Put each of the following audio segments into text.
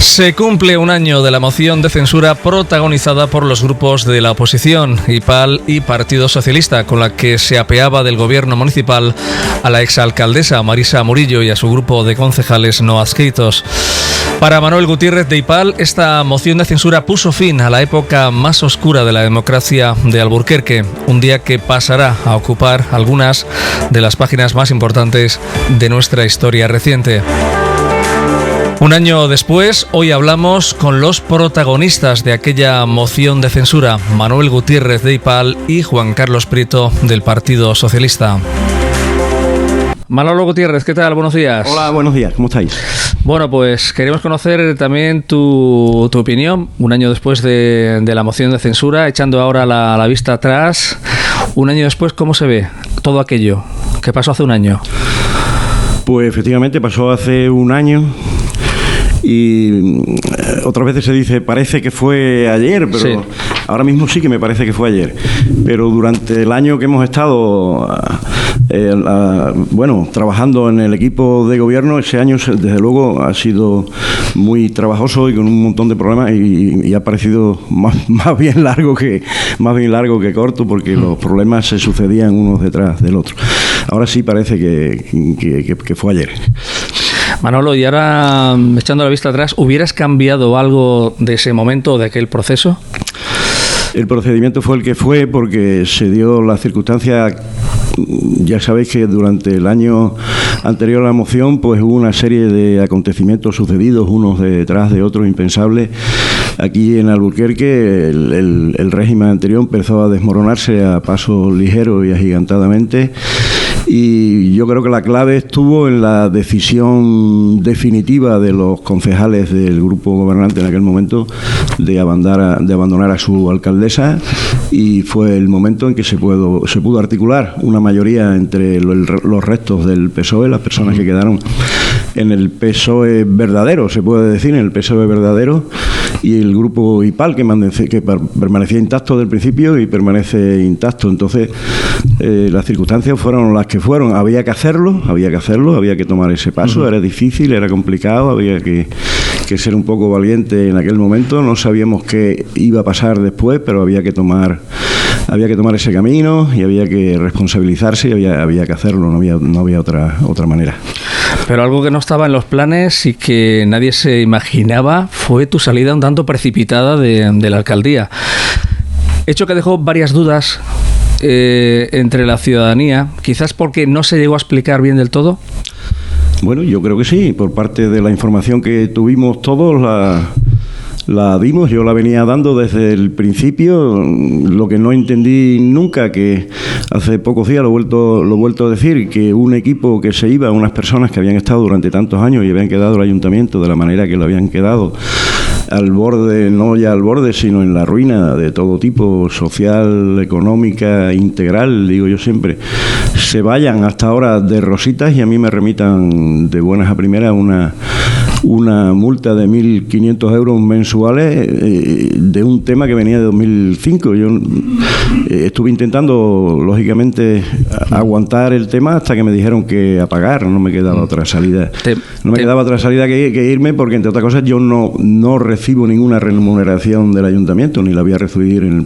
Se cumple un año de la moción de censura protagonizada por los grupos de la oposición, IPAL y Partido Socialista, con la que se apeaba del gobierno municipal a la exalcaldesa Marisa Murillo y a su grupo de concejales no adscritos. Para Manuel Gutiérrez de IPAL, esta moción de censura puso fin a la época más oscura de la democracia de Alburquerque, un día que pasará a ocupar algunas de las páginas más importantes de nuestra historia reciente. Un año después, hoy hablamos con los protagonistas de aquella moción de censura, Manuel Gutiérrez de IPAL y Juan Carlos Prieto del Partido Socialista. Manolo Gutiérrez, ¿qué tal? Buenos días. Hola, buenos días, ¿cómo estáis? Bueno, pues queremos conocer también tu opinión, un año después de la moción de censura, echando ahora la vista atrás. Un año después, ¿cómo se ve todo aquello que pasó hace un año? Pues efectivamente pasó hace un año. Y otras veces se dice, parece que fue ayer, pero sí. Ahora mismo sí que me parece que fue ayer. Pero durante el año que hemos estado trabajando en el equipo de gobierno, ese año desde luego ha sido muy trabajoso y con un montón de problemas y ha parecido más bien largo que corto, porque los problemas se sucedían unos detrás del otro. Ahora sí parece que fue ayer. Manolo, y ahora, echando la vista atrás, ¿hubieras cambiado algo de ese momento, de aquel proceso? El procedimiento fue el que fue porque se dio la circunstancia. Ya sabéis que durante el año anterior a la moción pues hubo una serie de acontecimientos sucedidos, unos detrás de otros impensables. Aquí en Alburquerque el régimen anterior empezó a desmoronarse a pasos ligeros y agigantadamente. Y yo creo que la clave estuvo en la decisión definitiva de los concejales del grupo gobernante en aquel momento de abandonar a su alcaldesa, y fue el momento en que se pudo articular una mayoría entre los restos del PSOE, las personas que quedaron en el PSOE verdadero, se puede decir, en el PSOE verdadero, y el grupo IPAL que permanecía intacto del principio y permanece intacto. Entonces las circunstancias fueron las que fueron. Había que hacerlo, había que tomar ese paso. Era difícil, era complicado, había que ser un poco valiente en aquel momento. No sabíamos qué iba a pasar después, pero había que tomar ese camino y había que responsabilizarse y había que hacerlo. No había otra manera. Pero algo que no estaba en los planes y que nadie se imaginaba fue tu salida un tanto precipitada de la alcaldía. Hecho que dejó varias dudas entre la ciudadanía, quizás porque no se llegó a explicar bien del todo. Bueno, yo creo que sí, por parte de la información que tuvimos todos, la dimos, yo la venía dando desde el principio. Lo que no entendí nunca, que hace pocos días lo he vuelto a decir, que un equipo que se iba, unas personas que habían estado durante tantos años y habían quedado el ayuntamiento de la manera que lo habían quedado, al borde, no ya al borde, sino en la ruina de todo tipo, social, económica, integral, digo yo siempre, se vayan hasta ahora de rositas y a mí me remitan de buenas a primeras una multa de 1.500 euros mensuales de un tema que venía de 2005. Yo estuve intentando, lógicamente, aguantar el tema hasta que me dijeron que a pagar. No me quedaba otra salida. Quedaba otra salida que irme, porque, entre otras cosas, yo no recibo ninguna remuneración del ayuntamiento, ni la voy a recibir en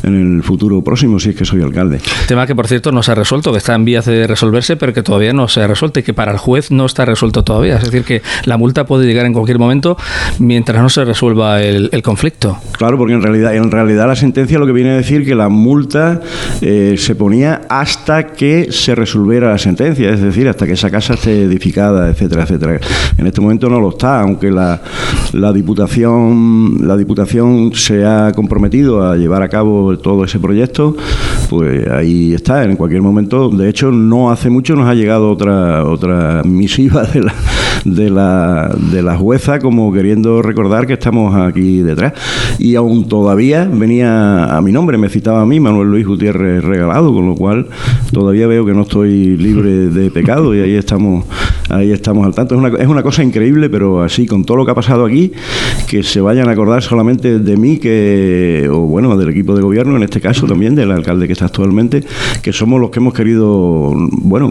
el futuro próximo, si es que soy alcalde. Tema que, por cierto, no se ha resuelto, que está en vías de resolverse, pero que todavía no se ha resuelto y que para el juez no está resuelto todavía. Es decir, que la multa puede llegar en cualquier momento mientras no se resuelva el conflicto. Claro, porque en realidad la sentencia lo que viene a decir que la multa se ponía hasta que se resolviera la sentencia, es decir, hasta que esa casa esté edificada, etcétera, etcétera. En este momento no lo está, aunque la Diputación se ha comprometido a llevar a cabo todo ese proyecto, pues ahí está. En cualquier momento, de hecho, no hace mucho nos ha llegado otra misiva de la jueza, como queriendo recordar que estamos aquí detrás, y aún todavía venía a mi nombre, me citaba a mí, Manuel Luis Gutiérrez Regalado, con lo cual todavía veo que no estoy libre de pecado, y ahí estamos al tanto. Es una cosa increíble, pero así, con todo lo que ha pasado aquí, que se vayan a acordar solamente de mí, del equipo de gobierno, en este caso también del alcalde que está actualmente, que somos los que hemos querido,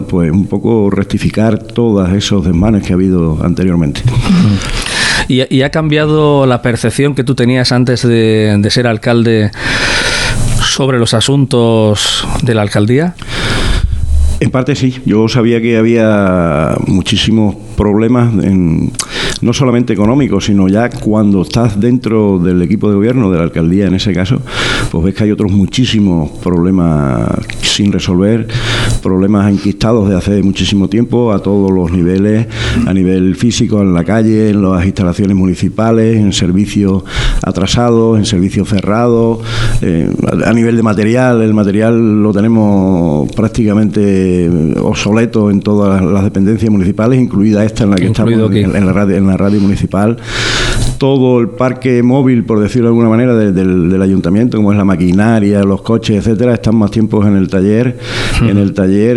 pues un poco rectificar todos esos desmanes que ha habido anteriormente. ¿Y ha cambiado la percepción que tú tenías antes de ser alcalde sobre los asuntos de la alcaldía? En parte sí, yo sabía que había muchísimos problemas, no solamente económicos, sino ya cuando estás dentro del equipo de gobierno, de la alcaldía en ese caso, pues ves que hay otros muchísimos problemas sin resolver, problemas enquistados de hace muchísimo tiempo a todos los niveles, a nivel físico, en la calle, en las instalaciones municipales, en servicios atrasados, en servicios cerrados, a nivel de material, el material lo tenemos prácticamente obsoleto en todas las dependencias municipales, incluida esta en la que estamos, en la radio municipal. Todo el parque móvil, por decirlo de alguna manera, del ayuntamiento, como es la maquinaria, los coches, etcétera, están más tiempos en el taller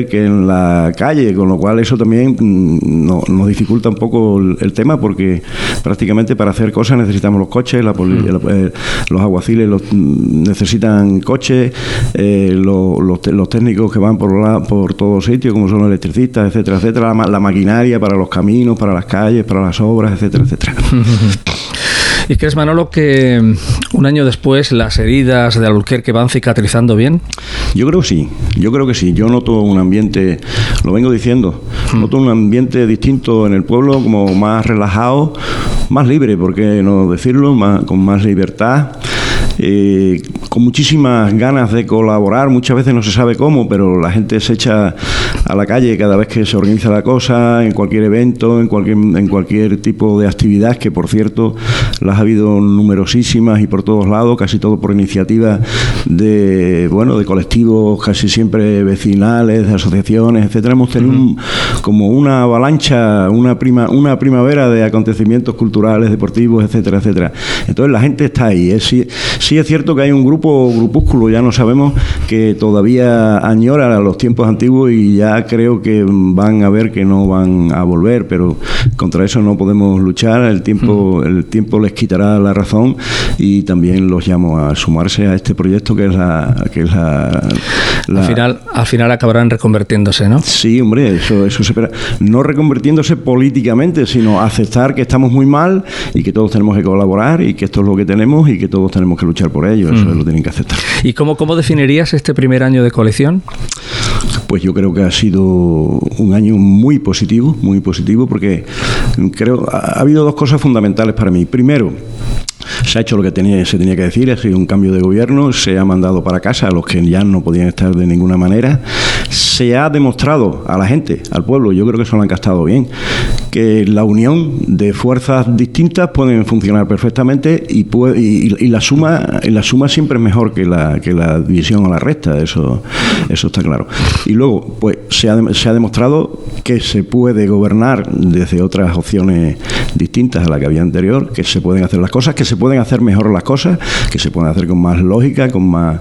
que en la calle, con lo cual eso también nos dificulta un poco el tema, porque prácticamente para hacer cosas necesitamos los coches, los aguaciles necesitan coches, los técnicos que van por todos sitios, como son los electricistas, etcétera, etcétera, la maquinaria para los caminos, para las calles, para las obras, etcétera, etcétera. ¿Y crees, Manolo, que un año después las heridas de Alburquerque van cicatrizando bien? Yo creo que sí. Yo noto un ambiente, lo vengo diciendo, noto un ambiente distinto en el pueblo, como más relajado, más libre, ¿por qué no decirlo? Con más libertad. Con muchísimas ganas de colaborar, muchas veces no se sabe cómo, pero la gente se echa a la calle cada vez que se organiza la cosa, en cualquier evento, en cualquier tipo de actividad, que por cierto las ha habido numerosísimas y por todos lados, casi todo por iniciativa de colectivos casi siempre vecinales, de asociaciones, etcétera. Hemos tenido como una avalancha, una primavera de acontecimientos culturales, deportivos, etcétera, etcétera. Entonces la gente está ahí. Sí es cierto que hay un grupúsculo, ya no sabemos, que todavía añora los tiempos antiguos y ya creo que van a ver que no van a volver, pero contra eso no podemos luchar. El tiempo les quitará la razón, y también los llamo a sumarse a este proyecto que es Al final acabarán reconvirtiéndose, ¿no? Sí, hombre, eso se espera. No reconvirtiéndose políticamente, sino aceptar que estamos muy mal y que todos tenemos que colaborar y que esto es lo que tenemos y que todos tenemos que luchar por ello. Eso lo tienen que aceptar. ¿Y cómo definirías este primer año de coalición? Pues yo creo que ha sido un año muy positivo, porque ha habido dos cosas fundamentales para mí. Primero, se ha hecho lo que se tenía que decir, ha sido un cambio de gobierno, se ha mandado para casa a los que ya no podían estar de ninguna manera, se ha demostrado a la gente, al pueblo, yo creo que eso lo han captado bien, que la unión de fuerzas distintas pueden funcionar perfectamente y la suma siempre es mejor que la división o la resta, eso está claro. Y luego, pues se ha demostrado que se puede gobernar desde otras opciones distintas a la que había anterior, que se pueden hacer las cosas, que se pueden hacer mejor las cosas, que se pueden hacer con más lógica, con más...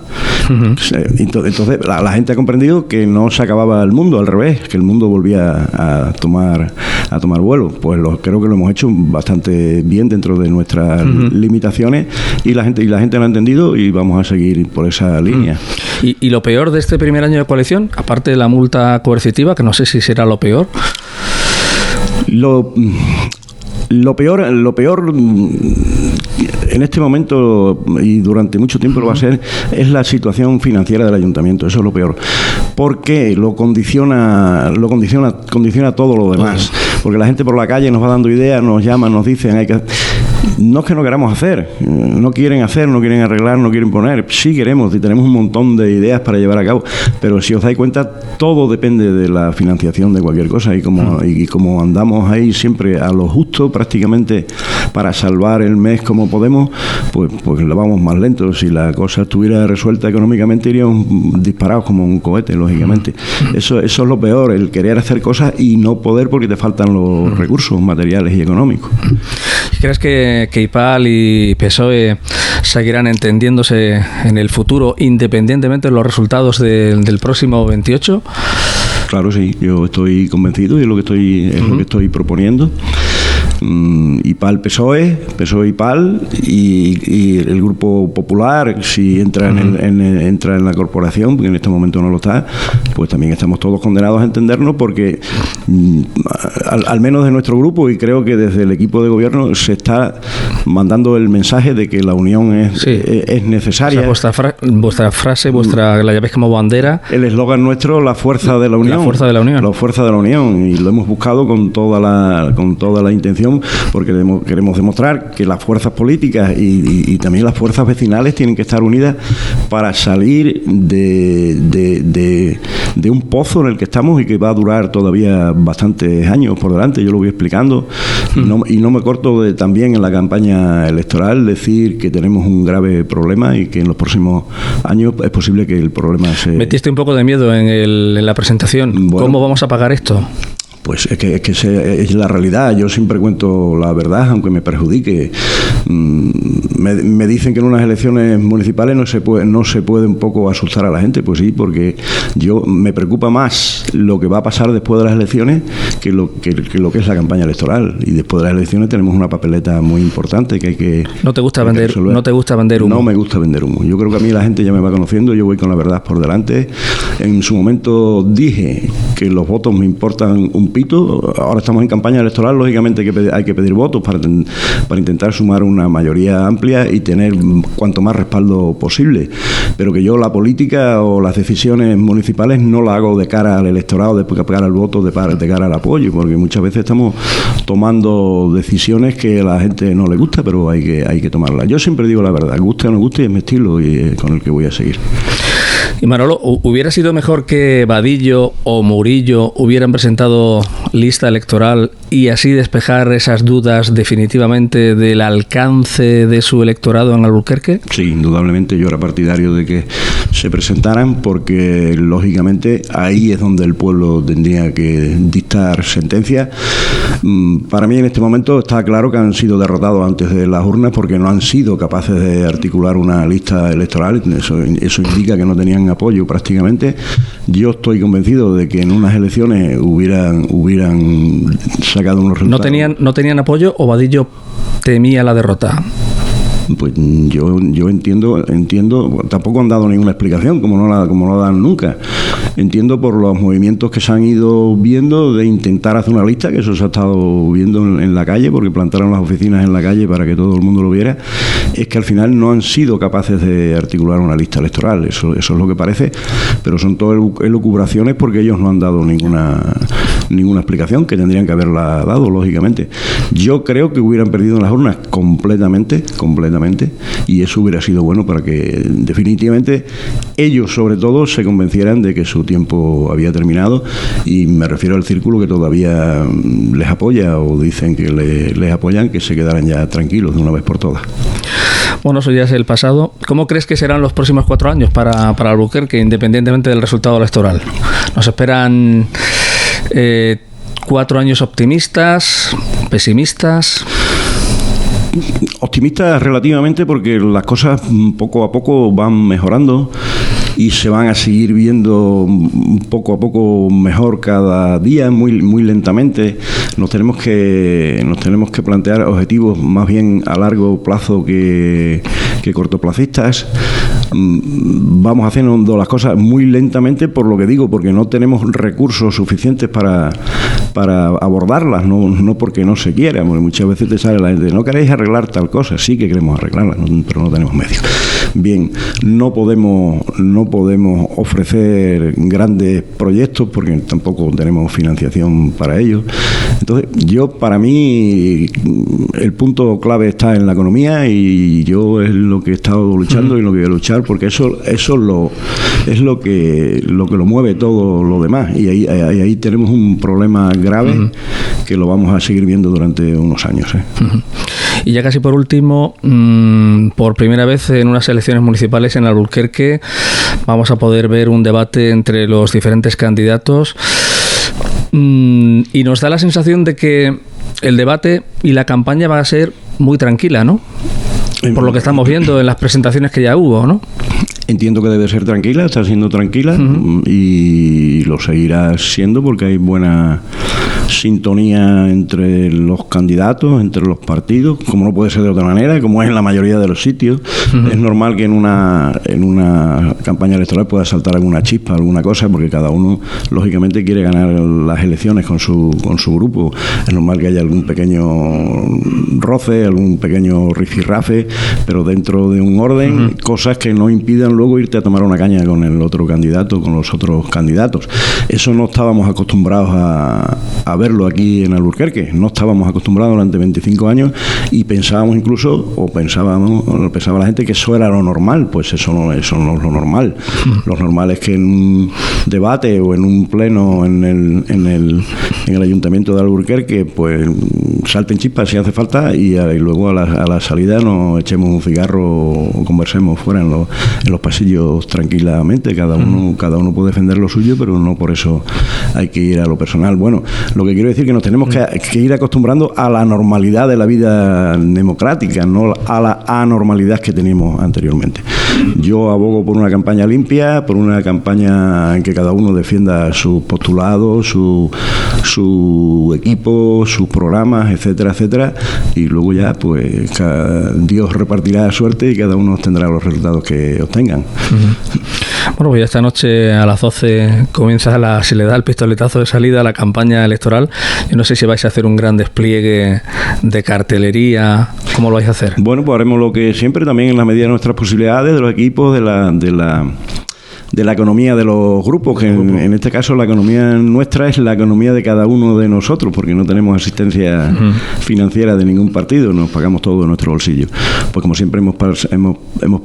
Entonces la gente ha comprendido que no se acababa el mundo, al revés, que el mundo volvía a tomar vuelo. Pues creo que lo hemos hecho bastante bien dentro de nuestras limitaciones, y la gente lo ha entendido, y vamos a seguir por esa línea. ¿Y lo peor de este primer año de coalición, aparte de la multa coercitiva, que no sé si será lo peor? Lo peor en este momento, y durante mucho tiempo lo va a ser, es la situación financiera del ayuntamiento. Eso es lo peor, porque lo condiciona todo lo demás. Porque la gente por la calle nos va dando ideas, nos llaman, nos dicen, no es que no queramos hacer, no quieren arreglar, no quieren poner. Sí queremos, y tenemos un montón de ideas para llevar a cabo, pero si os dais cuenta, todo depende de la financiación de cualquier cosa, y como andamos ahí siempre a lo justo, prácticamente para salvar el mes como podemos, pues lo vamos más lento. Si la cosa estuviera resuelta económicamente, iríamos disparados como un cohete, lógicamente. Eso es lo peor, el querer hacer cosas y no poder porque te faltan los recursos materiales y económicos. ¿Crees que IPAL y PSOE seguirán entendiéndose en el futuro, independientemente de los resultados del próximo 28? Claro, sí, yo estoy convencido, y es lo que estoy proponiendo. IPAL PSOE, PSOE IPAL y el Grupo Popular, si entra entra en la corporación, porque en este momento no lo está, pues también estamos todos condenados a entendernos, porque al menos de nuestro grupo, y creo que desde el equipo de gobierno se está mandando el mensaje de que la unión es necesaria. O sea, vuestra frase, la llavéis como bandera. El eslogan nuestro, la fuerza de la unión. La fuerza de la unión. La fuerza de la unión, y lo hemos buscado con toda la intención, porque queremos demostrar que las fuerzas políticas y también las fuerzas vecinales tienen que estar unidas para salir de un pozo en el que estamos y que va a durar todavía bastantes años por delante. Yo lo voy explicando y no me corto también en la campaña electoral decir que tenemos un grave problema y que en los próximos años es posible que el problema se... Metiste un poco de miedo en la presentación. Bueno, ¿cómo vamos a pagar esto? Pues es que es la realidad. Yo siempre cuento la verdad, aunque me perjudique. Me dicen que en unas elecciones municipales no se puede un poco asustar a la gente. Pues sí, porque me preocupa más lo que va a pasar después de las elecciones que lo que es la campaña electoral. Y después de las elecciones tenemos una papeleta muy importante que hay que... ¿No te gusta vender humo? No me gusta vender humo. Yo creo que a mí la gente ya me va conociendo. Yo voy con la verdad por delante. En su momento dije que los votos me importan un pito. Ahora estamos en campaña electoral, lógicamente hay que pedir votos para intentar sumar una mayoría amplia y tener cuanto más respaldo posible, pero que yo la política o las decisiones municipales no la hago de cara al electorado, de cara al voto, de cara al apoyo, porque muchas veces estamos tomando decisiones que a la gente no le gusta, pero hay que tomarlas. Yo siempre digo la verdad, guste o no guste, es mi estilo y con el que voy a seguir. Y Manolo, ¿hubiera sido mejor que Vadillo o Murillo hubieran presentado lista electoral y así despejar esas dudas definitivamente del alcance de su electorado en Alburquerque? Sí, indudablemente yo era partidario de que se presentaran, porque lógicamente ahí es donde el pueblo tendría que dictar sentencia. Para mí en este momento está claro que han sido derrotados antes de las urnas porque no han sido capaces de articular una lista electoral. Eso indica que no tenían apoyo prácticamente. Yo estoy convencido de que en unas elecciones hubieran sacado unos resultados. ¿No tenían apoyo o Vadillo temía la derrota? Pues yo entiendo, tampoco han dado ninguna explicación, como no la dan nunca. Entiendo por los movimientos que se han ido viendo de intentar hacer una lista, que eso se ha estado viendo en la calle, porque plantaron las oficinas en la calle para que todo el mundo lo viera, es que al final no han sido capaces de articular una lista electoral. Eso es lo que parece, pero son todas elucubraciones porque ellos no han dado ninguna explicación, que tendrían que haberla dado, lógicamente. Yo creo que hubieran perdido en las urnas completamente, y eso hubiera sido bueno para que definitivamente ellos sobre todo se convencieran de que su tiempo había terminado, y me refiero al círculo que todavía les apoya o dicen que les apoyan, que se quedaran ya tranquilos de una vez por todas. Bueno, eso ya es el pasado. ¿Cómo crees que serán los próximos 4 años para Alburquerque, independientemente del resultado electoral? ¿Nos esperan 4 años optimistas, pesimistas? Optimistas relativamente, porque las cosas poco a poco van mejorando y se van a seguir viendo poco a poco mejor cada día, muy lentamente. Nos tenemos que plantear objetivos más bien a largo plazo que cortoplacistas. Vamos haciendo las cosas muy lentamente, por lo que digo, porque no tenemos recursos suficientes para abordarlas, no porque no se quiera, porque muchas veces te sale la gente, no queréis arreglar tal cosa, sí que queremos arreglarla, pero no tenemos medios. Bien, no podemos ofrecer grandes proyectos porque tampoco tenemos financiación para ellos. Entonces, para mí, el punto clave está en la economía, y yo es lo que he estado luchando y lo que voy a luchar, porque eso es lo que lo mueve todo lo demás, y ahí tenemos un problema grave que lo vamos a seguir viendo durante unos años. Y ya casi por último, por primera vez en unas elecciones municipales en Alburquerque vamos a poder ver un debate entre los diferentes candidatos, y nos da la sensación de que el debate y la campaña va a ser muy tranquila, ¿no? Por lo que estamos viendo en las presentaciones que ya hubo, ¿no? Entiendo que debe ser tranquila, está siendo tranquila, y lo seguirá siendo porque hay buena sintonía entre los candidatos, entre los partidos, como no puede ser de otra manera, como es en la mayoría de los sitios. Es normal que en una campaña electoral pueda saltar alguna chispa, alguna cosa, porque cada uno, lógicamente, quiere ganar las elecciones con su grupo. Es normal que haya algún pequeño roce, algún pequeño rifirrafe, pero dentro de un orden, cosas que no impidan luego irte a tomar una caña con el otro candidato, con los otros candidatos. Eso no estábamos acostumbrados a verlo aquí en Alburquerque. No estábamos acostumbrados durante 25 años y pensábamos incluso, pensaba la gente que eso era lo normal. Pues eso no es lo normal. Lo normal es que en un debate o en un pleno en el Ayuntamiento de Alburquerque pues salten chispas si hace falta y luego a la salida nos echemos un cigarro o conversemos fuera en los pasillos tranquilamente. Cada uno puede defender lo suyo, pero no por eso hay que ir a lo personal. Bueno, lo que quiero decir es que nos tenemos que ir acostumbrando a la normalidad de la vida democrática, no a la anormalidad que teníamos anteriormente. Yo abogo por una campaña limpia, por una campaña en que cada uno defienda sus postulados, su equipo, sus programas, etcétera, etcétera, y luego ya pues Dios repartirá suerte y cada uno tendrá los resultados que obtengan. Bueno, pues esta noche a las 12 comienza se le da el pistoletazo de salida a la campaña electoral. Yo no sé si vais a hacer un gran despliegue de cartelería. ¿Cómo lo vais a hacer? Bueno, pues haremos lo que siempre, también en la medida de nuestras posibilidades, de los equipos, de la economía de los grupos, que en este caso la economía nuestra es la economía de cada uno de nosotros, porque no tenemos asistencia financiera de ningún partido, nos pagamos todo de nuestro bolsillo. Pues como siempre estamos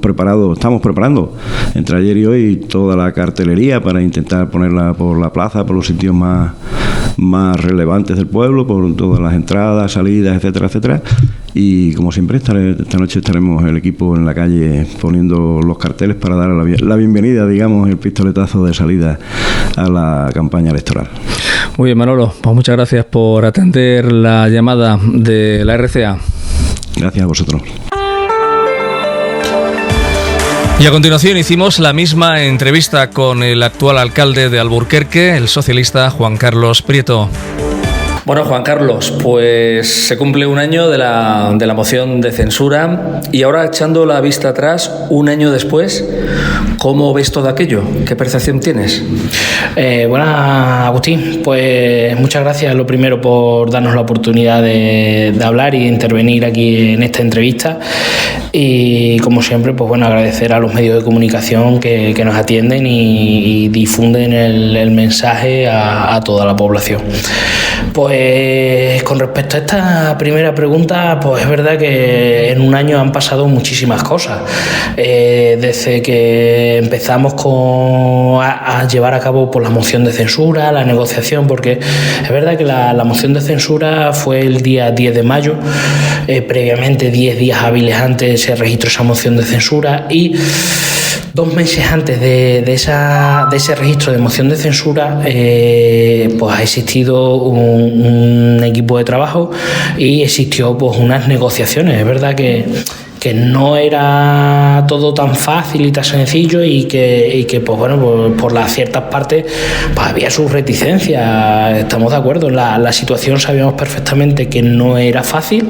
preparando entre ayer y hoy toda la cartelería para intentar ponerla por la plaza, por los sitios más relevantes del pueblo, por todas las entradas, salidas, etcétera, etcétera. Y como siempre, esta noche estaremos el equipo en la calle poniendo los carteles para dar la bienvenida, digamos, el pistoletazo de salida a la campaña electoral. Muy bien, Manolo, pues muchas gracias por atender la llamada de la RCA. Gracias a vosotros. Y a continuación hicimos la misma entrevista con el actual alcalde de Alburquerque, el socialista Juan Carlos Prieto. Bueno, Juan Carlos, pues se cumple un año de la moción de censura y ahora, echando la vista atrás, un año después, ¿cómo ves todo aquello? ¿Qué percepción tienes? Buenas, Agustín. Pues muchas gracias, lo primero, por darnos la oportunidad de hablar y de intervenir aquí en esta entrevista. Y como siempre, pues bueno, agradecer a los medios de comunicación que nos atienden y difunden el mensaje a toda la población. Pues con respecto a esta primera pregunta, pues es verdad que en un año han pasado muchísimas cosas. Desde que empezamos a llevar a cabo la moción de censura, la negociación, porque es verdad que la moción de censura fue el día 10 de mayo, previamente 10 días hábiles antes se registró esa moción de censura y 2 meses antes de ese registro de moción de censura, pues ha existido un equipo de trabajo y existió pues unas negociaciones. Es verdad que no era todo tan fácil y tan sencillo y que pues bueno, por las ciertas partes pues había sus reticencias. Estamos de acuerdo, la situación sabíamos perfectamente que no era fácil.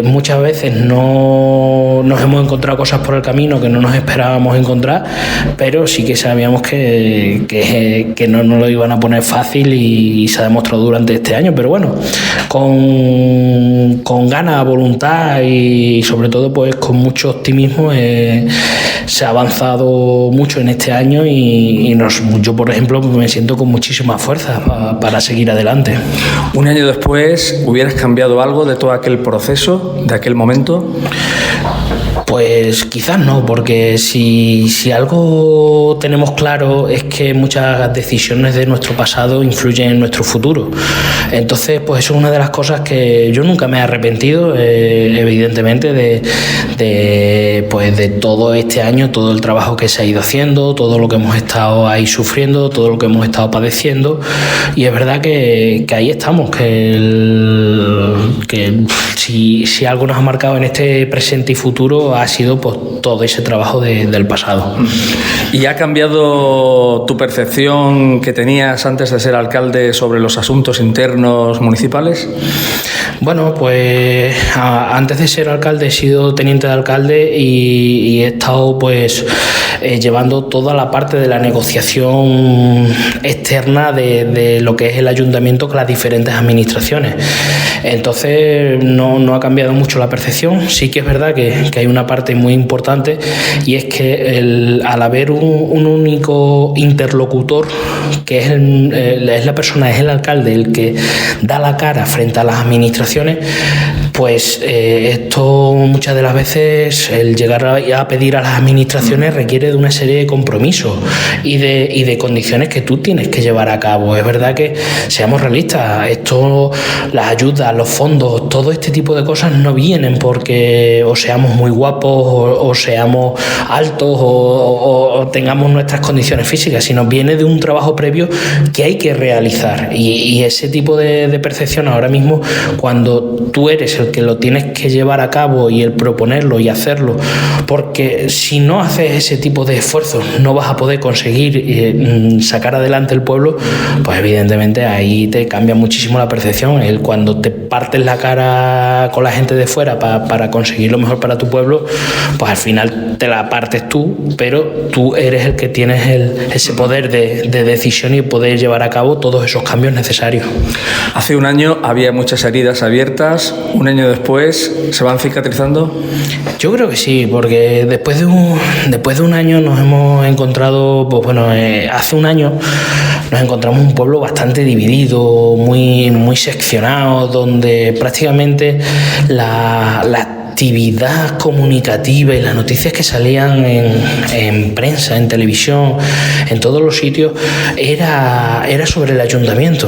Muchas veces no nos hemos encontrado cosas por el camino que no nos esperábamos encontrar, pero sí que sabíamos que no nos lo iban a poner fácil y se ha demostrado durante este año. Pero bueno, con ganas, voluntad y sobre todo pues con mucho optimismo se ha avanzado mucho en este año y yo, por ejemplo, me siento con muchísima fuerza para seguir adelante. Un año después, ¿hubieras cambiado algo de todo aquel proceso, de aquel momento? Pues quizás no, porque si algo tenemos claro es que muchas decisiones de nuestro pasado influyen en nuestro futuro. Entonces, pues eso es una de las cosas que yo nunca me he arrepentido, evidentemente, de todo este año, todo el trabajo que se ha ido haciendo, todo lo que hemos estado ahí sufriendo, todo lo que hemos estado padeciendo. Y es verdad que ahí estamos, que si algo nos ha marcado en este presente y futuro ha sido pues todo ese trabajo del pasado. ¿Y ha cambiado tu percepción que tenías antes de ser alcalde sobre los asuntos internos municipales? Bueno, pues antes de ser alcalde he sido teniente de alcalde y he estado pues llevando toda la parte de la negociación externa de lo que es el ayuntamiento con las diferentes administraciones. Entonces no ha cambiado mucho la percepción. Sí que es verdad que hay una parte muy importante, y es que al haber un único interlocutor, que es la persona, es el alcalde el que da la cara frente a las administraciones, pues esto muchas de las veces, el llegar a pedir a las administraciones requiere de una serie de compromisos y de condiciones que tú tienes que llevar a cabo. Es verdad que, seamos realistas, esto, las ayudas, los fondos, todo este tipo de cosas no vienen porque o seamos muy guapos o seamos altos o tengamos nuestras condiciones físicas, sino viene de un trabajo previo que hay que realizar, y ese tipo de percepción ahora mismo, cuando tú eres el que lo tienes que llevar a cabo y el proponerlo y hacerlo, porque si no haces ese tipo de esfuerzos no vas a poder conseguir sacar adelante el pueblo, pues evidentemente ahí te cambia muchísimo la percepción. Cuando te partes la cara con la gente de fuera para conseguir lo mejor para tu pueblo, pues al final te la partes tú, pero tú eres el que tienes ese poder de decisión y poder llevar a cabo todos esos cambios necesarios. Hace un año había muchas heridas abiertas, un año después, ¿se van cicatrizando? Yo creo que sí, porque después de un año nos hemos encontrado, pues bueno, hace un año nos encontramos un pueblo bastante dividido, muy seccionado, donde prácticamente la actividad comunicativa y las noticias que salían en prensa, en televisión, en todos los sitios, era sobre el ayuntamiento.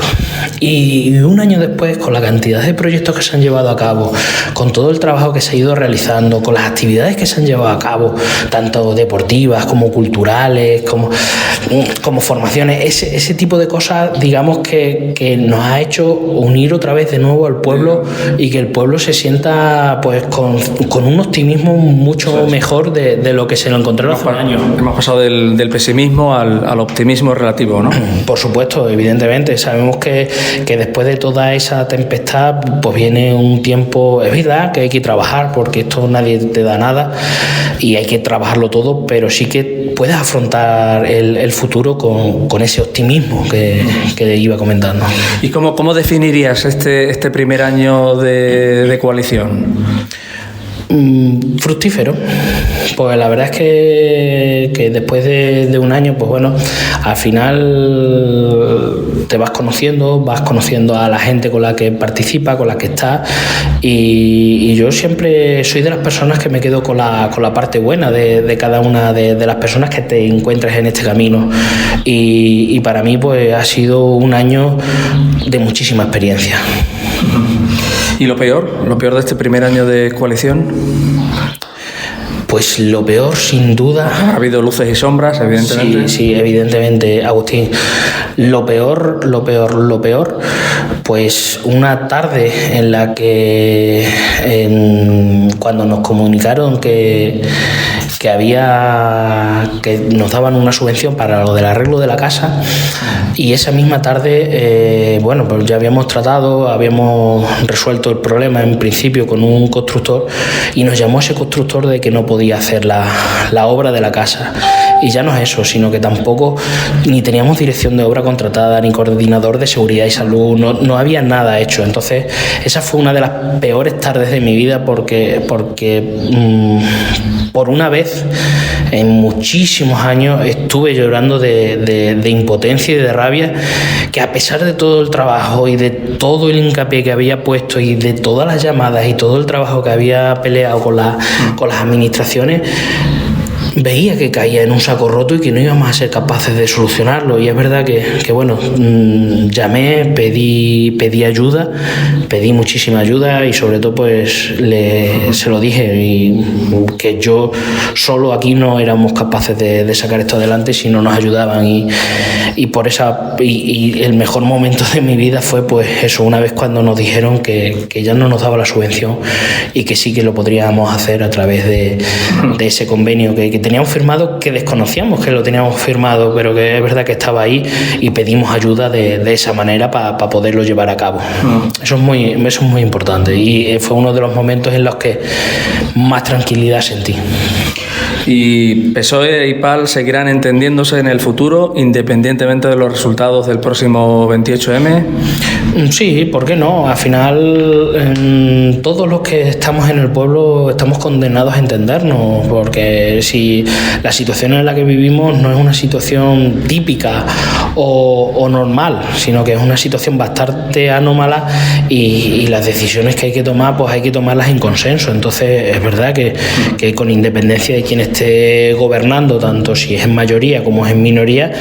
Y un año después, con la cantidad de proyectos que se han llevado a cabo, con todo el trabajo que se ha ido realizando, con las actividades que se han llevado a cabo, tanto deportivas como culturales, como formaciones, ese tipo de cosas, digamos que nos ha hecho unir otra vez de nuevo al pueblo, y que el pueblo se sienta pues con un optimismo mucho mejor de lo que se lo encontraron hace un año. Hemos pasado del pesimismo al optimismo relativo, ¿no? Por supuesto, evidentemente. Sabemos que después de toda esa tempestad pues viene un tiempo. Es verdad que hay que trabajar, porque esto nadie te da nada y hay que trabajarlo todo, pero sí que puedes afrontar el futuro con ese optimismo que iba comentando. ¿Y cómo definirías este primer año de coalición? Fructífero, pues la verdad es que después de un año, pues bueno, al final te vas conociendo a la gente con la que participa, con la que estás, y yo siempre soy de las personas que me quedo con la parte buena de cada una de las personas que te encuentres en este camino, y para mí pues ha sido un año de muchísima experiencia. ¿Y lo peor de este primer año de coalición? Pues lo peor, sin duda... Ha habido luces y sombras, evidentemente. Sí, evidentemente, Agustín. Lo peor, pues una tarde en la que cuando nos comunicaron que nos daban una subvención para lo del arreglo de la casa, y esa misma tarde pues ya habíamos resuelto el problema en principio con un constructor, y nos llamó ese constructor de que no podía hacer la obra de la casa. Y ya no es eso, sino que tampoco ni teníamos dirección de obra contratada, ni coordinador de seguridad y salud, no había nada hecho. Entonces esa fue una de las peores tardes de mi vida, porque por una vez en muchísimos años estuve llorando de impotencia y de rabia, que a pesar de todo el trabajo y de todo el hincapié que había puesto y de todas las llamadas y todo el trabajo que había peleado con las administraciones, veía que caía en un saco roto y que no íbamos a ser capaces de solucionarlo. Y es verdad que bueno, llamé, pedí ayuda, pedí muchísima ayuda y sobre todo pues se lo dije, y que yo solo aquí no éramos capaces de sacar esto adelante si no nos ayudaban, y por esa y el mejor momento de mi vida fue pues eso, una vez cuando nos dijeron que ya no nos daba la subvención y que sí que lo podríamos hacer a través de ese convenio que teníamos firmado, que desconocíamos que lo teníamos firmado, pero que es verdad que estaba ahí, y pedimos ayuda de esa manera para poderlo llevar a cabo. Eso es muy importante, y fue uno de los momentos en los que más tranquilidad sentí. ¿Y PSOE y PAL seguirán entendiéndose en el futuro, independientemente de los resultados del próximo 28M? Sí, ¿por qué no? Al final, todos los que estamos en el pueblo estamos condenados a entendernos, porque si la situación en la que vivimos no es una situación típica o normal, sino que es una situación bastante anómala, y las decisiones que hay que tomar, pues hay que tomarlas en consenso. Entonces, es verdad que con independencia de quién esté gobernando, tanto si es en mayoría como es en minoría,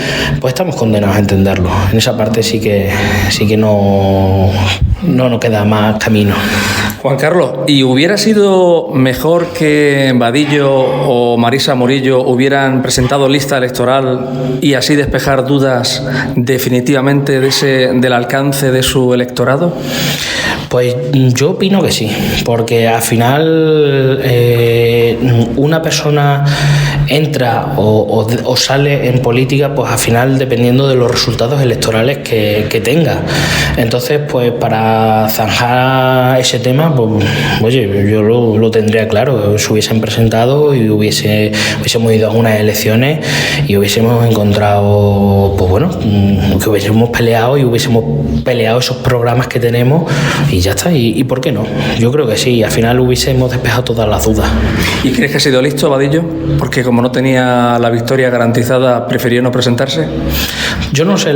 pues estamos condenados a entenderlo. En esa parte sí que no nos queda más camino. Juan Carlos, ¿y hubiera sido mejor que Vadillo o Marisa Morillo hubieran presentado lista electoral y así despejar dudas definitivamente del alcance de su electorado? Pues yo opino que sí, porque al final una persona entra o sale en política, pues al final dependiendo de los resultados electorales que tenga. Entonces, pues para zanjar ese tema, pues oye, yo lo tendría claro. Si hubiesen presentado y hubiésemos ido a unas elecciones y hubiésemos encontrado, pues bueno, que hubiésemos peleado esos programas que tenemos, y ya está. ¿Y por qué no? Yo creo que sí, al final hubiésemos despejado todas las dudas. ¿Y crees que ha sido listo Vadillo? Porque como no tenía la victoria garantizada, prefirió no presentarse. Yo no sé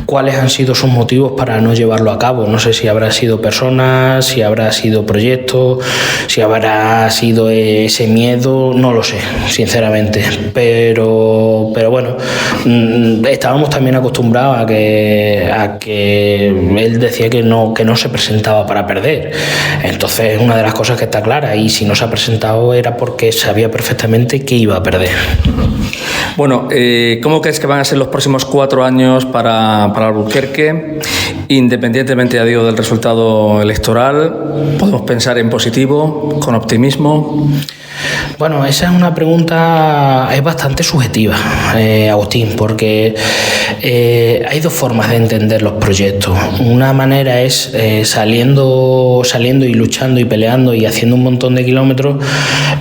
cuáles han sido sus motivos para no llevarlo a cabo. No sé si habrá sido personas, si habrá sido proyectos, si habrá sido ese miedo, no lo sé, sinceramente. Pero bueno, estábamos también acostumbrados a que él decía que no se presentaba para perder. Entonces, una de las cosas que está clara, y si no se ha presentado era porque sabía perfectamente que iba a perder. Bueno, ¿cómo crees que van a ser los próximos 4 años para Alburquerque? Independientemente, ya digo, del resultado electoral, ¿podemos pensar en positivo, con optimismo? Bueno, esa es una pregunta, es bastante subjetiva, Agustín, porque hay dos formas de entender los proyectos. Una manera es saliendo y luchando y peleando y haciendo un montón de kilómetros,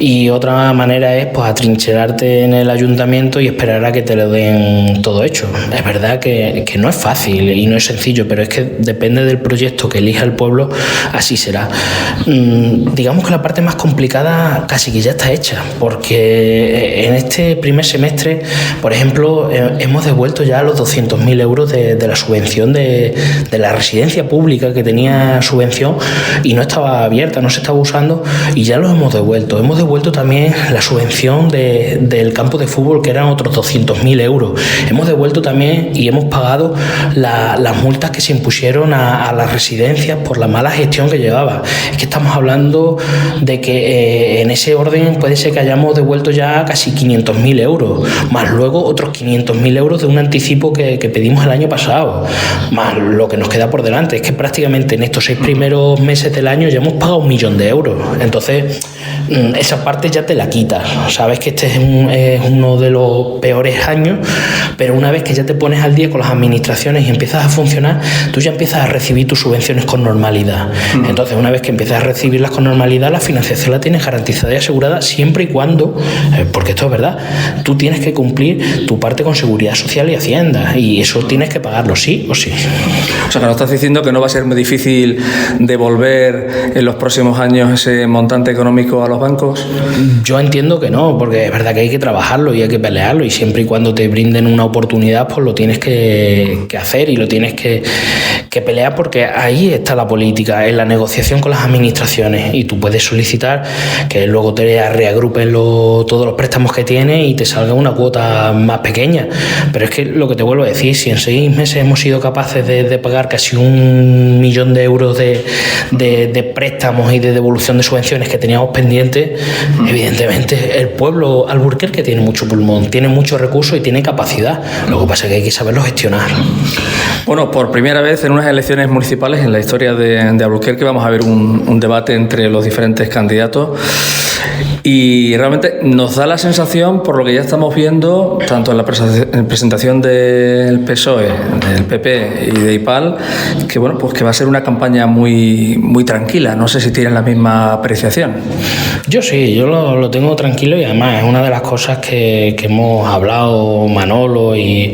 y otra manera es pues atrincherarte en el ayuntamiento y esperar a que te lo den todo hecho. Es verdad que no es fácil y no es sencillo, pero es que depende del proyecto que elija el pueblo, así será. Digamos que la parte más complicada casi que ya está hecha, porque en este primer semestre, por ejemplo, hemos devuelto ya los 200.000 euros de la subvención de la residencia pública, que tenía subvención y no estaba abierta, no se estaba usando, y ya los hemos devuelto. Hemos devuelto también la subvención del campo de fútbol, que eran otros 200.000 euros. Hemos devuelto también y hemos pagado las multas que se impusieron a las residencias por la mala gestión que llevaba. Es que estamos hablando de que en ese orden puede ser que hayamos devuelto ya casi 500.000 euros, más luego otros 500.000 euros de un anticipo que pedimos el año pasado, más lo que nos queda por delante. Es que prácticamente en estos 6 primeros meses del año ya hemos pagado 1 millón de euros. Entonces, esa parte ya te la quitas. Sabes que este es uno de los peores años, pero una vez que ya te pones al día con las administraciones y empiezas a funcionar, tú ya empiezas a recibir tus subvenciones con normalidad. Entonces, una vez que empiezas a recibirlas con normalidad, la financiación la tienes garantizada y asegurada, siempre y cuando, porque esto es verdad, tú tienes que cumplir tu parte con Seguridad Social y Hacienda, y eso tienes que pagarlo sí o sí. O sea, que nos estás diciendo que no va a ser muy difícil devolver en los próximos años ese montante económico a los bancos. Yo entiendo que no, porque es verdad que hay que trabajarlo y hay que pelearlo, y siempre y cuando te brinden una oportunidad, pues lo tienes que hacer y lo tienes que pelear, porque ahí está la política, en la negociación con las administraciones, y tú puedes solicitar que luego te reagrupen todos los préstamos que tienes y te salga una cuota más pequeña. Pero es que lo que te vuelvo a decir, si en 6 meses hemos sido capaces de pagar casi 1 millón de euros de préstamos y de devolución de subvenciones que teníamos pendientes, evidentemente el pueblo Alburquerque tiene mucho pulmón, tiene muchos recursos y tiene capacidad. Lo que pasa es que hay que saberlo gestionar. Bueno, por primera vez en unas elecciones municipales en la historia de Alburquerque vamos a ver un debate entre los diferentes candidatos. Y realmente nos da la sensación, por lo que ya estamos viendo, tanto en la presentación del PSOE, del PP y de IPAL, que bueno, pues que va a ser una campaña muy, muy tranquila. No sé si tienen la misma apreciación. Yo sí, yo lo tengo tranquilo, y además es una de las cosas que hemos hablado Manolo, y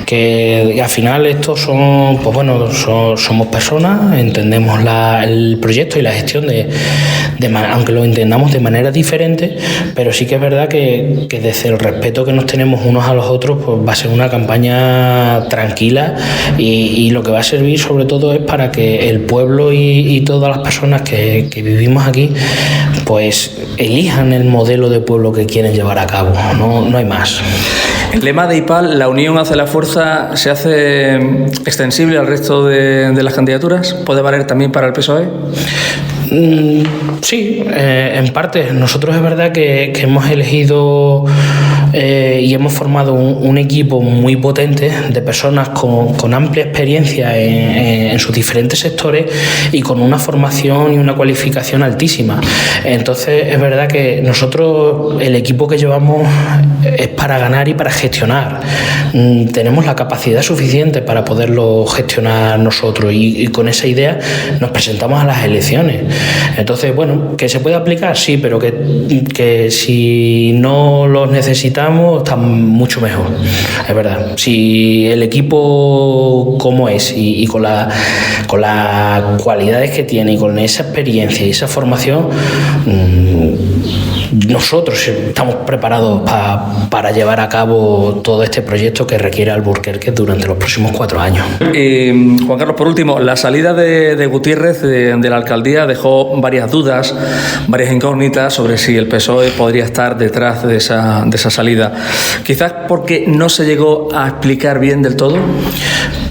que al final estos son, pues bueno, somos personas, entendemos el proyecto y la gestión aunque lo entendamos de manera diferente, pero sí que es verdad que desde el respeto que nos tenemos unos a los otros, pues va a ser una campaña tranquila, y lo que va a servir sobre todo es para que el pueblo y todas las personas que vivimos aquí pues elijan el modelo de pueblo que quieren llevar a cabo, no hay más. El lema de IPAL, la unión hace la fuerza, ¿se hace extensible al resto de las candidaturas? ¿Puede valer también para el PSOE? Sí, en parte. Nosotros es verdad que hemos elegido y hemos formado un equipo muy potente de personas con amplia experiencia en sus diferentes sectores y con una formación y una cualificación altísima. Entonces es verdad que nosotros, el equipo que llevamos es para ganar y para gestionar. Tenemos la capacidad suficiente para poderlo gestionar nosotros, y con esa idea nos presentamos a las elecciones. Entonces, bueno, ¿que se puede aplicar? Sí, pero que si no los necesitamos está mucho mejor, es verdad. Si el equipo como es y con las cualidades que tiene y con esa experiencia y esa formación, nosotros estamos preparados para llevar a cabo todo este proyecto que requiere Alburquerque durante los próximos 4 años. Juan Carlos, por último, la salida de Gutiérrez de la alcaldía dejó varias dudas, varias incógnitas sobre si el PSOE podría estar detrás de esa salida. Quizás porque no se llegó a explicar bien del todo.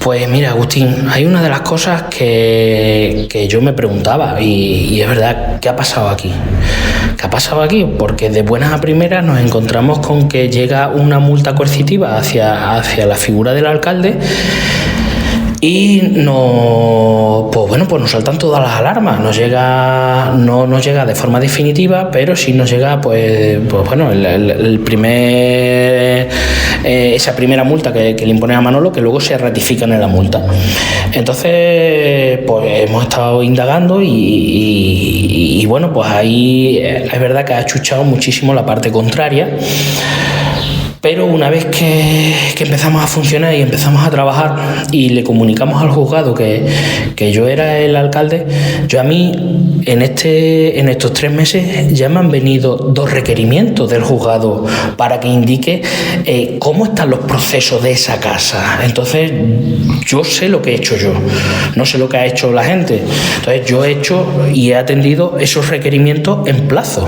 Pues mira, Agustín, hay una de las cosas que yo me preguntaba, y es verdad, ¿qué ha pasado aquí? ¿Qué ha pasado aquí? Porque de buenas a primeras nos encontramos con que llega una multa coercitiva hacia la figura del alcalde, y pues nos saltan todas las alarmas. No nos llega de forma definitiva, pero sí nos llega esa primera multa que le impone a Manolo, que luego se ratifica en la multa. Entonces, pues hemos estado indagando y bueno, pues ahí es verdad que ha achuchado muchísimo la parte contraria. Pero una vez que empezamos a funcionar y empezamos a trabajar y le comunicamos al juzgado que yo era el alcalde, a mí en estos 3 meses ya me han venido 2 requerimientos del juzgado para que indique cómo están los procesos de esa casa. Entonces yo sé lo que he hecho yo, no sé lo que ha hecho la gente. Entonces yo he hecho y he atendido esos requerimientos en plazo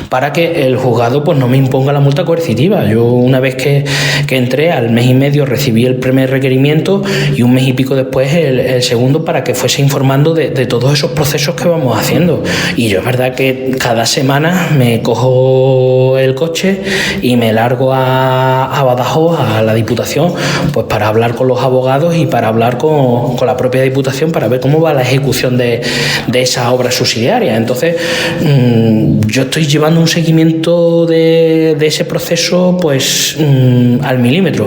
para que el juzgado pues no me imponga la multa coercitiva. Yo, una vez que entré, al mes y medio recibí el primer requerimiento, y 1 mes y pico después el segundo, para que fuese informando de todos esos procesos que vamos haciendo. Y yo es verdad que cada semana me cojo el coche y me largo a Badajoz, a la Diputación, pues para hablar con los abogados y para hablar con la propia Diputación, para ver cómo va la ejecución de esas obras subsidiarias. Entonces yo estoy llevando un seguimiento de ese proceso pues al milímetro.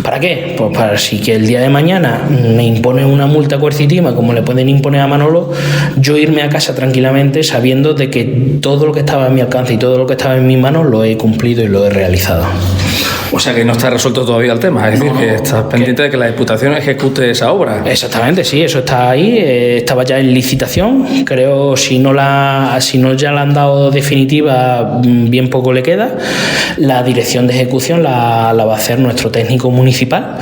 ¿Para qué? Pues para si que el día de mañana me imponen una multa coercitiva como le pueden imponer a Manolo, yo irme a casa tranquilamente sabiendo de que todo lo que estaba a mi alcance y todo lo que estaba en mis manos lo he cumplido y lo he realizado. O sea que no está resuelto todavía el tema, es decir, que estás pendiente de que la Diputación ejecute esa obra. Exactamente, sí, eso está ahí, estaba ya en licitación, creo, si no ya la han dado definitiva, bien poco le queda. La dirección de ejecución dirección la va a hacer nuestro técnico municipal,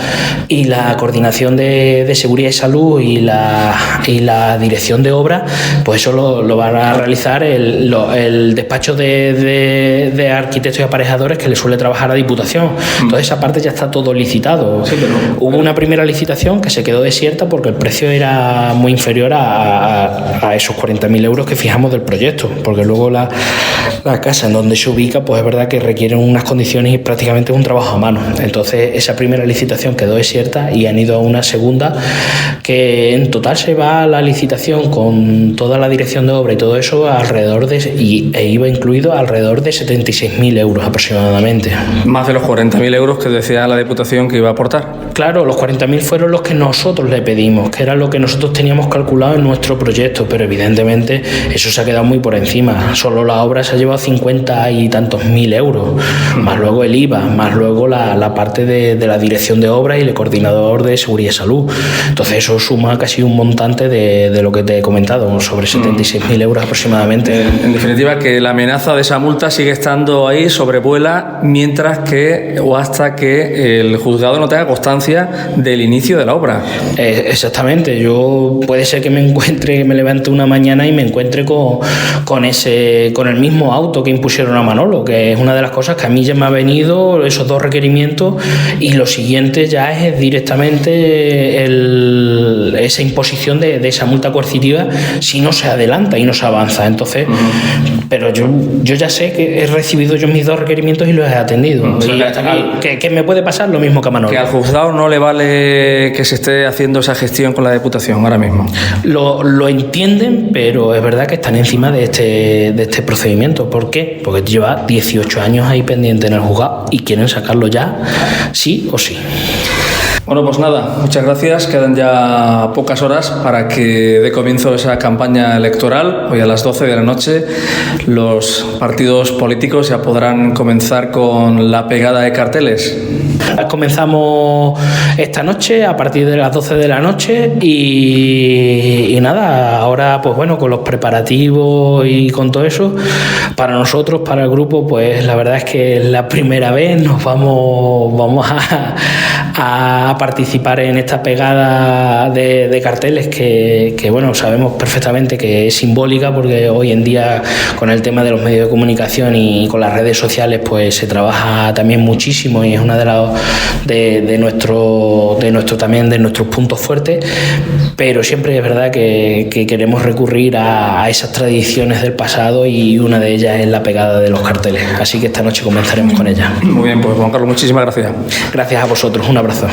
y la coordinación de seguridad y salud y la dirección de obra, pues eso lo van a realizar el despacho de arquitectos y aparejadores que le suele trabajar a Diputación. Entonces esa parte ya está todo licitado. Sí, pero hubo una primera licitación que se quedó desierta porque el precio era muy inferior a esos 40.000 euros que fijamos del proyecto, porque luego la casa en donde se ubica, pues es verdad que requiere unas condiciones y prácticamente un trabajo a mano. Entonces esa primera licitación quedó desierta y han ido a una segunda, que en total se va a la licitación con toda la dirección de obra y todo eso e iba incluido alrededor de 76.000 euros aproximadamente. Más de los 40.000 euros que decía la Diputación que iba a aportar. Claro, los 40.000 fueron los que nosotros le pedimos, que era lo que nosotros teníamos calculado en nuestro proyecto, pero evidentemente eso se ha quedado muy por encima. Solo la obra se ha llevado 50 y tantos mil euros, más luego el IVA, más luego la parte de la dirección de obra y el coordinador de seguridad y salud. Entonces eso suma casi un montante de lo que te he comentado, sobre 76.000 euros aproximadamente. En definitiva, que la amenaza de esa multa sigue estando ahí, sobrevuela, mientras que o hasta que el juzgado no tenga constancia del inicio de la obra. Exactamente. Yo puede ser que me levante una mañana y me encuentre con el mismo auto que impusieron a Manolo, que es una de las cosas que a mí ya me ha venido, esos dos requerimientos, y lo siguiente ya es directamente esa imposición de esa multa coercitiva si no se adelanta y no se avanza. Entonces, pero yo ya sé que he recibido yo mis dos requerimientos y los he atendido. Que me puede pasar lo mismo que a Manolo. Que al juzgado no le vale que se esté haciendo esa gestión con la Diputación ahora mismo. Lo entienden, pero es verdad que están encima de este procedimiento. ¿Por qué? Porque lleva 18 años ahí pendiente en el juzgado y quieren sacarlo ya, sí o sí. Bueno, pues nada, muchas gracias. Quedan ya pocas horas para que dé comienzo esa campaña electoral. Hoy a las 12 de la noche los partidos políticos ya podrán comenzar con la pegada de carteles. Comenzamos esta noche a partir de las 12 de la noche y nada, ahora pues bueno, con los preparativos y con todo eso, para nosotros, para el grupo, pues la verdad es que es la primera vez nos vamos a participar en esta pegada de carteles que bueno, sabemos perfectamente que es simbólica, porque hoy en día con el tema de los medios de comunicación y con las redes sociales pues se trabaja también muchísimo y es una de nuestros puntos fuertes, pero siempre es verdad que queremos recurrir a esas tradiciones del pasado y una de ellas es la pegada de los carteles, así que esta noche comenzaremos con ella. Muy bien, pues Juan Carlos, muchísimas gracias. Gracias a vosotros, un abrazo.